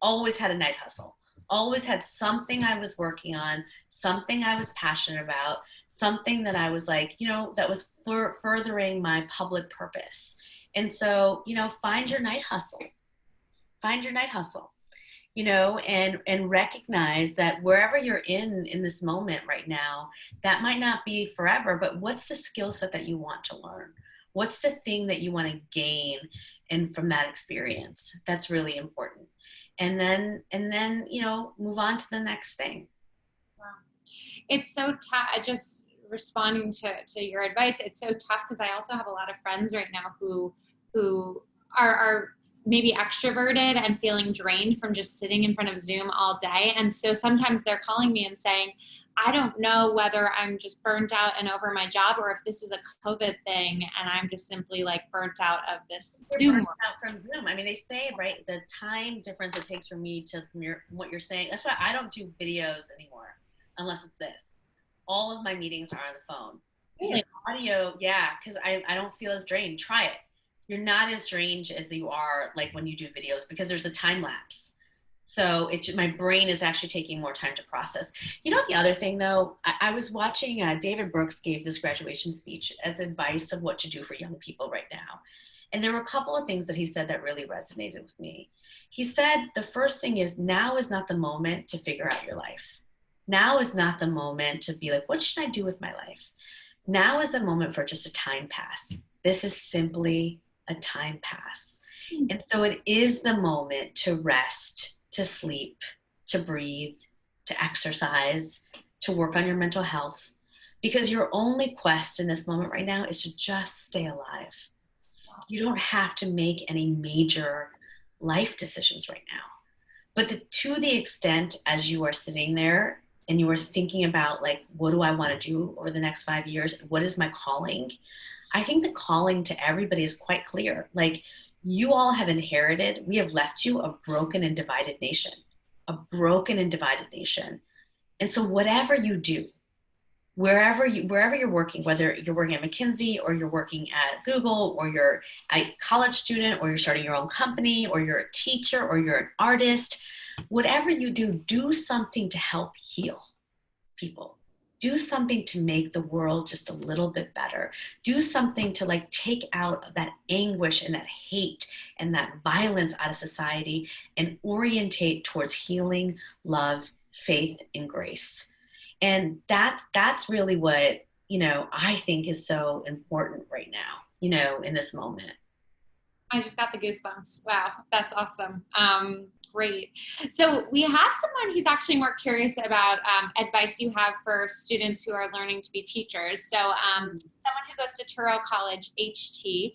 Always had a night hustle. Always had something I was working on, something I was passionate about, something that I was that was furthering my public purpose. And so, find your night hustle. Find your night hustle. And recognize that wherever you're in this moment right now, that might not be forever, but what's the skill set that you want to learn? What's the thing that you want to gain and from that experience? That's really important. And then, move on to the next thing. Wow. It's so tough. Just responding to your advice, it's so tough because I also have a lot of friends right now who are maybe extroverted and feeling drained from just sitting in front of Zoom all day. And so sometimes they're calling me and saying, I don't know whether I'm just burnt out and over my job or if this is a COVID thing and I'm just simply burnt out of this Zoom work. Out from Zoom. I mean, they say, right, the time difference it takes from what you're saying. That's why I don't do videos anymore unless it's this. All of my meetings are on the phone. Really? Audio, yeah, because I don't feel as drained. Try it. You're not as drained as you are when you do videos because there's a time lapse. So my brain is actually taking more time to process. The other thing though, I was watching David Brooks gave this graduation speech as advice of what to do for young people right now. And there were a couple of things that he said that really resonated with me. He said, the first thing is now is not the moment to figure out your life. Now is not the moment to be what should I do with my life? Now is the moment for just a time pass. This is simply a time pass. And so it is the moment to rest, to sleep, to breathe, to exercise, to work on your mental health, because your only quest in this moment right now is to just stay alive. You don't have to make any major life decisions right now. But to the extent as you are sitting there and you are thinking about like, what do I want to do over the next 5 years? What is my calling? I think the calling to everybody is quite clear. Like, you all have inherited, we have left you a broken and divided nation, a broken and divided nation. And so whatever you do, wherever you're working, whether you're working at McKinsey or you're working at Google or you're a college student or you're starting your own company or you're a teacher or you're an artist, whatever you do, do something to help heal people. Do something to make the world just a little bit better. Do something to like take out that anguish and that hate and that violence out of society and orientate towards healing, love, faith, and grace. And that's really what, I think is so important right now, in this moment. I just got the goosebumps. Wow, that's awesome. Great. So we have someone who's actually more curious about advice you have for students who are learning to be teachers. So someone who goes to Touro College, HT,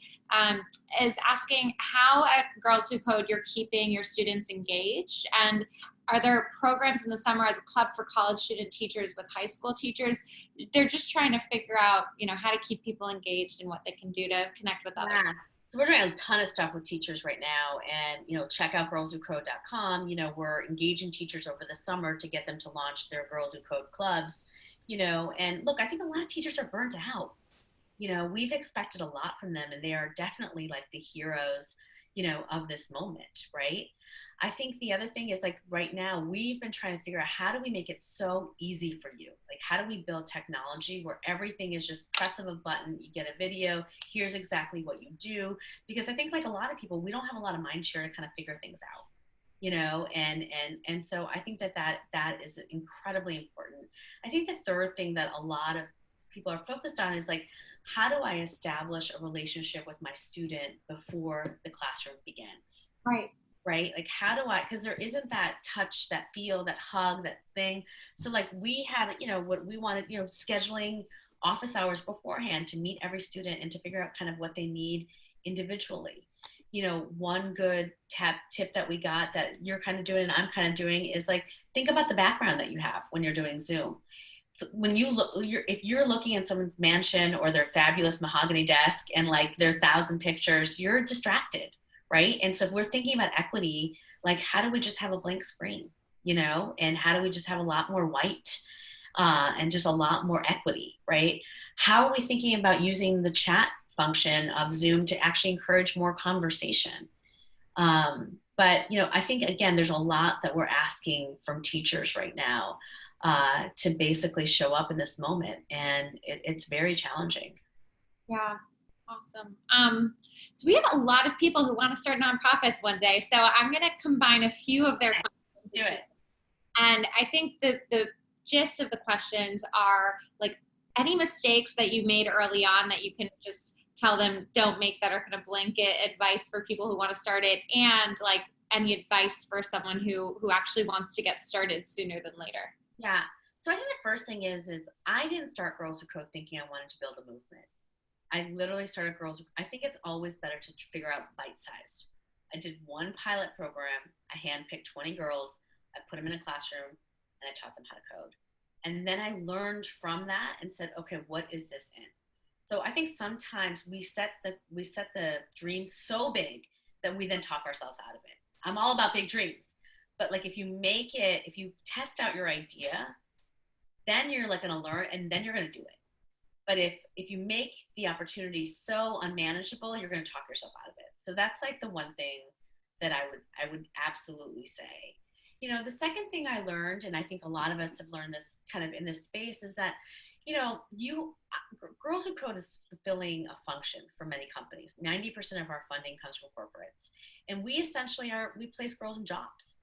is asking how at Girls Who Code you're keeping your students engaged, and are there programs in the summer as a club for college student teachers with high school teachers? They're just trying to figure out, how to keep people engaged and what they can do to connect with others. Yeah. So we're doing a ton of stuff with teachers right now, and check out girlswhocode.com. We're engaging teachers over the summer to get them to launch their Girls Who Code clubs. And look, I think a lot of teachers are burnt out. We've expected a lot from them, and they are definitely like the heroes, of this moment, right? I think the other thing is like right now we've been trying to figure out how do we make it so easy for you? Like, how do we build technology where everything is just press of a button, you get a video, here's exactly what you do. Because I think like a lot of people, we don't have a lot of mind share to kind of figure things out, and so I think that is incredibly important. I think the third thing that a lot of people are focused on is like, how do I establish a relationship with my student before the classroom begins? Right? Like, how do I, because there isn't that touch, that feel, that hug, that thing. So like we had, what we wanted, scheduling office hours beforehand to meet every student and to figure out kind of what they need individually. One good tip that we got that you're kind of doing and I'm kind of doing is like, think about the background that you have when you're doing Zoom. When you look, if you're looking at someone's mansion or their fabulous mahogany desk and like their 1,000 pictures, you're distracted, right? And so if we're thinking about equity, like how do we just have a blank screen, and how do we just have a lot more white and just a lot more equity, right? How are we thinking about using the chat function of Zoom to actually encourage more conversation? But, I think, again, there's a lot that we're asking from teachers right now to basically show up in this moment. And it's very challenging. Yeah. Awesome. So we have a lot of people who want to start nonprofits one day. So I'm going to combine a few of their questions. Do it. And I think the gist of the questions are like any mistakes that you made early on that you can just tell them don't make, that are kind of blanket advice for people who want to start it, and like any advice for someone who actually wants to get started sooner than later. Yeah. So I think the first thing is I didn't start Girls Who Code thinking I wanted to build a movement. I literally started Girls. I think it's always better to figure out bite-sized. I did one pilot program. I handpicked 20 girls. I put them in a classroom and I taught them how to code. And then I learned from that and said, okay, what is this in? So I think sometimes we set the dream so big that we then talk ourselves out of it. I'm all about big dreams, but like if you test out your idea, then you're like going to learn and then you're going to do it. But if you make the opportunity so unmanageable, you're going to talk yourself out of it. So that's like the one thing that I would absolutely say. The second thing I learned, and I think a lot of us have learned this kind of in this space, is that, Girls Who Code is fulfilling a function for many companies. 90% of our funding comes from corporates. And we essentially we place girls in jobs,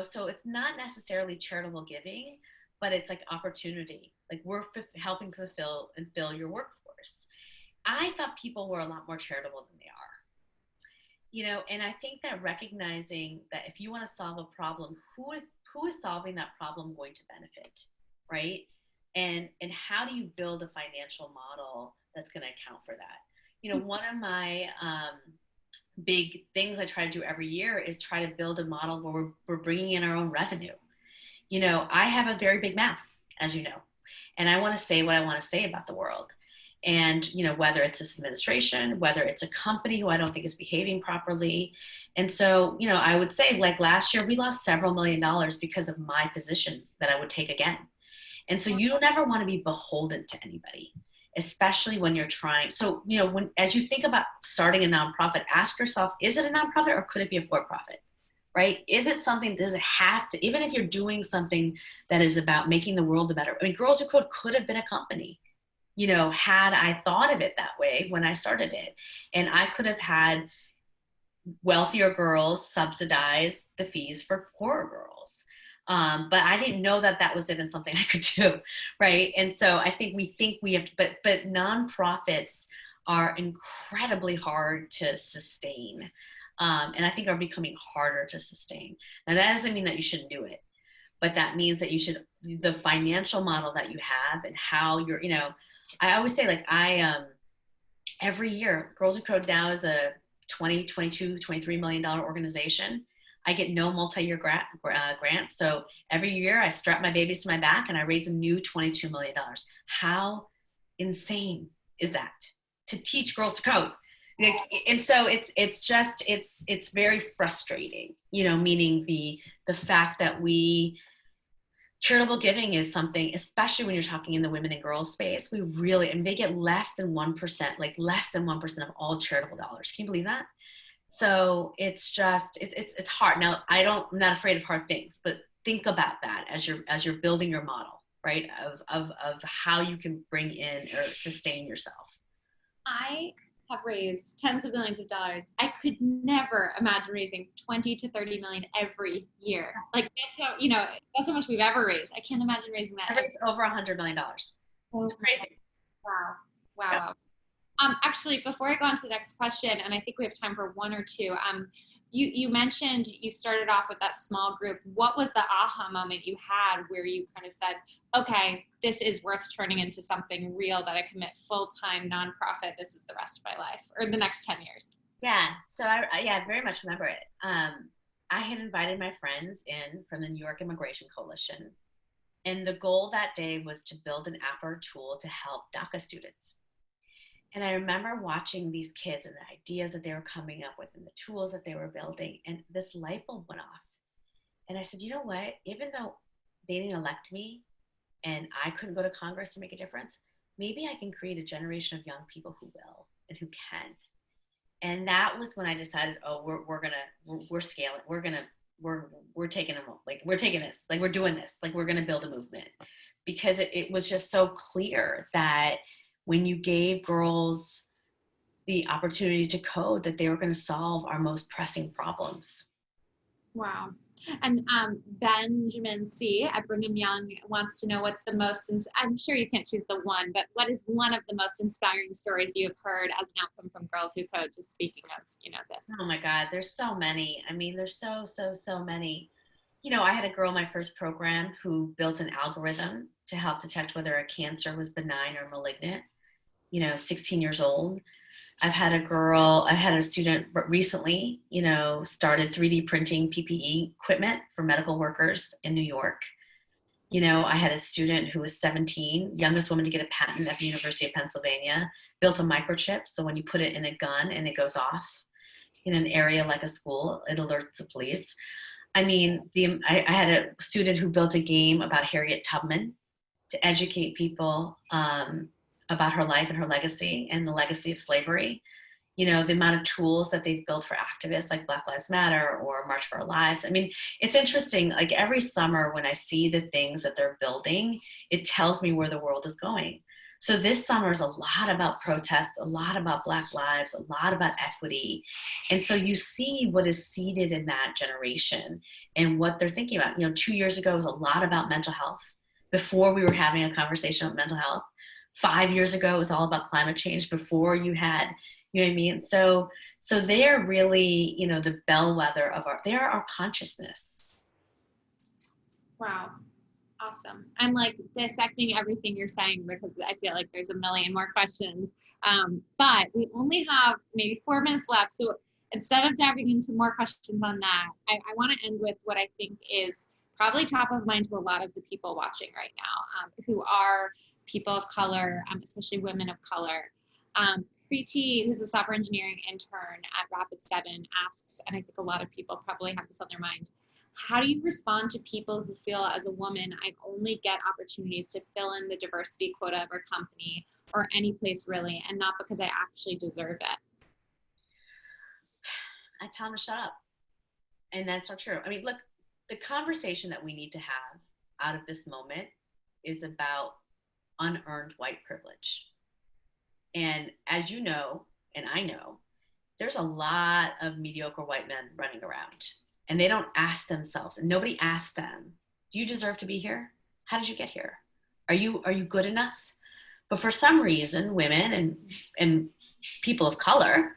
so it's not necessarily charitable giving, but it's like opportunity. Like we're helping fulfill and fill your workforce. I thought people were a lot more charitable than they are, and I think that recognizing that if you want to solve a problem, who is solving that problem going to benefit, right? And how do you build a financial model that's going to account for that? One of my big things I try to do every year is try to build a model where we're bringing in our own revenue. You know, I have a very big mouth, as you know, and I want to say what I want to say about the world. And, you know, whether it's this administration, whether it's a company who I don't think is behaving properly. And so, you know, I would say like last year, we lost several $1,000,000 because of my positions that I would take again. And so you don't ever want to be beholden to anybody, especially when you're trying. So, you know, when, as you think about starting a nonprofit, ask yourself, is it a nonprofit or could it be a for-profit? Right? Is it something, does it have to, even if you're doing something that is about making the world a better, I mean, Girls Who Code could have been a company, you know, had I thought of it that way when I started it. And I could have had wealthier girls subsidize the fees for poorer girls. But I didn't know that that was even something I could do, right? And so I think we have to, but nonprofits are incredibly hard to sustain, and I think are becoming harder to sustain. Now that doesn't mean that you shouldn't do it, but that means that you should, the financial model that you have and how you're, you know, I always say like every year, Girls Who Code now is a 20, 22, $23 million organization. I get no multi-year grants. So every year I strap my babies to my back and I raise a new $22 million. How insane is that to teach girls to code? And so it's very frustrating, you know, meaning the fact that charitable giving is something, especially when you're talking in the women and girls space, we really, and they get less than 1%, like less than 1% of all charitable dollars. Can you believe that? So it's just, it's hard. Now, I'm not afraid of hard things, but think about that as you're building your model, right? Of how you can bring in or sustain yourself. I have raised tens of millions of dollars. I could never imagine raising 20 to 30 million every year. Like that's how, you know, that's how much we've ever raised. I can't imagine raising that. I raised over $100 million. It's crazy. Wow. Wow. Yep. Actually, before I go on to the next question, and I think we have time for one or two, you mentioned you started off with that small group. What was the aha moment you had where you kind of said, okay, this is worth turning into something real that I commit full-time nonprofit. This is the rest of my life or the next 10 years. Yeah. So I very much remember it. I had invited my friends in from the New York Immigration Coalition. And the goal that day was to build an app or tool to help DACA students. And I remember watching these kids and the ideas that they were coming up with and the tools that they were building. And this light bulb went off. And I said, you know what? Even though they didn't elect me and I couldn't go to Congress to make a difference, maybe I can create a generation of young people who will and who can. And that was when I decided, oh, we're scaling. We're taking them, like we're taking this, like we're doing this, like we're going to build a movement, because it was just so clear that when you gave girls the opportunity to code, that they were going to solve our most pressing problems. Wow. And Benjamin C. at Brigham Young wants to know what's the most, I'm sure you can't choose the one, but what is one of the most inspiring stories you have heard as an outcome from Girls Who Code, just speaking of, you know, this? Oh my God, there's so many. I mean, there's so many. You know, I had a girl in my first program who built an algorithm to help detect whether a cancer was benign or malignant, you know, 16 years old. I had a student recently, you know, started 3D printing PPE equipment for medical workers in New York. You know, I had a student who was 17, youngest woman to get a patent at the University of Pennsylvania, built a microchip. So when you put it in a gun and it goes off in an area like a school, it alerts the police. I mean, I had a student who built a game about Harriet Tubman to educate people about her life and her legacy and the legacy of slavery. You know, the amount of tools that they've built for activists like Black Lives Matter or March for Our Lives. I mean, it's interesting, like every summer when I see the things that they're building, it tells me where the world is going. So this summer is a lot about protests, a lot about Black lives, a lot about equity. And so you see what is seeded in that generation and what they're thinking about. You know, 2 years ago was a lot about mental health before we were having a conversation about mental health. 5 years ago, it was all about climate change before you had, you know what I mean? So they're really, you know, the bellwether of they're our consciousness. Wow. Awesome. I'm like dissecting everything you're saying because I feel like there's a million more questions. But we only have maybe 4 minutes left. So instead of diving into more questions on that, I want to end with what I think is probably top of mind to a lot of the people watching right now, who are people of color, especially women of color. Preeti, who's a software engineering intern at Rapid7, asks, and I think a lot of people probably have this on their mind, how do you respond to people who feel as a woman, I only get opportunities to fill in the diversity quota of our company or any place really, and not because I actually deserve it? I tell them to shut up. And that's not true. I mean, look, the conversation that we need to have out of this moment is about unearned white privilege. And as you know, and I know, there's a lot of mediocre white men running around, and they don't ask themselves, and nobody asks them, do you deserve to be here? How did you get here? Are you good enough? But for some reason, women and people of color,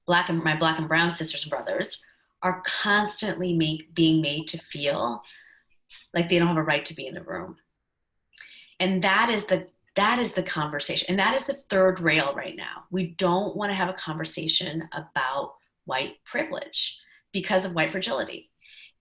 my black and brown sisters and brothers, are constantly being made to feel like they don't have a right to be in the room. And that is the conversation. And that is the third rail right now. We don't want to have a conversation about white privilege because of white fragility.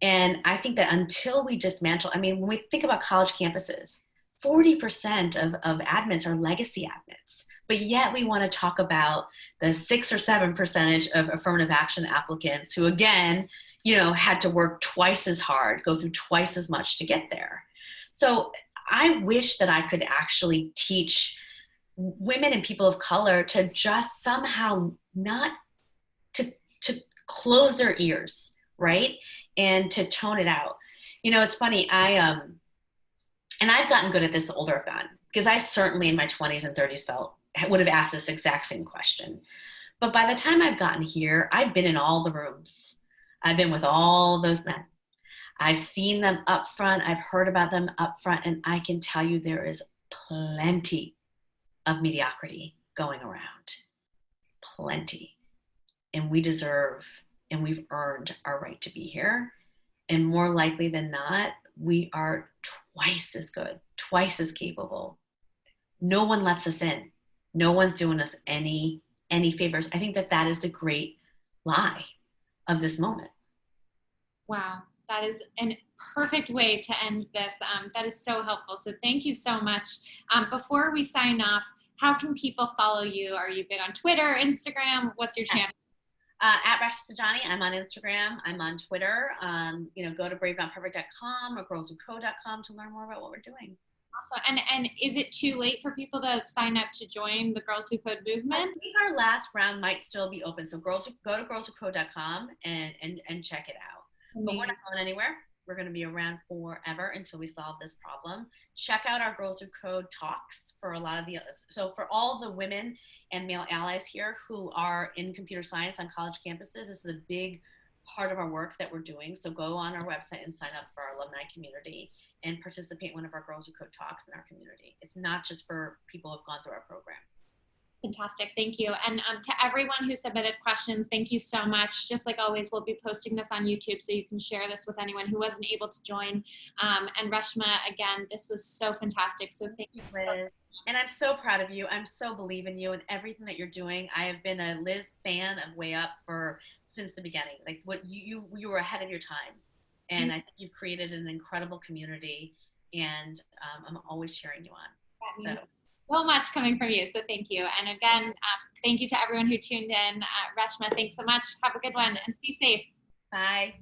And I think that until we dismantle, I mean, when we think about college campuses, 40% of admins are legacy admins. But yet we want to talk about the 6 or 7% of affirmative action applicants who, again, had to work twice as hard, go through twice as much to get there. So I wish that I could actually teach women and people of color to just somehow not to close their ears, right? And to tone it out. It's funny, and I've gotten good at this the older I've gotten, because I certainly in my 20s and 30s would have asked this exact same question. But by the time I've gotten here, I've been in all the rooms. I've been with all those men. I've seen them up front. I've heard about them up front. And I can tell you there is plenty of mediocrity going around. Plenty. And we deserve and we've earned our right to be here. And more likely than not, we are twice as good, twice as capable. No one lets us in. No one's doing us any favors. I think that is the great lie of this moment. Wow, that is a perfect way to end this. That is so helpful. So thank you so much. Before we sign off, how can people follow you? Are you big on Twitter, Instagram? What's your channel? At Reshma Saujani. I'm on Instagram. I'm on Twitter. Go to bravenotperfect.com or girlswhocode.com to learn more about what we're doing. Awesome. And is it too late for people to sign up to join the Girls Who Code movement? I think our last round might still be open. So go to girlswhocode.com and check it out. Amazing. But we're not going anywhere. We're going to be around forever until we solve this problem. Check out our Girls Who Code talks for a lot of so for all the women and male allies here who are in computer science on college campuses, this is a big part of our work that we're doing. So go on our website and sign up for our alumni community and participate in one of our Girls Who Code talks in our community. It's not just for people who've gone through our program. Fantastic, thank you. And to everyone who submitted questions, thank you so much. Just like always, we'll be posting this on YouTube so you can share this with anyone who wasn't able to join. And Reshma, again, this was so fantastic. So thank you, Liz. And I'm so proud of you. I'm so believe in you and everything that you're doing. I have been a Liz fan of WayUp since the beginning. Like what you were ahead of your time. And I think you've created an incredible community, and I'm always cheering you on. That means so much coming from you, so thank you. And again, thank you to everyone who tuned in. Reshma, thanks so much. Have a good one and stay safe. Bye.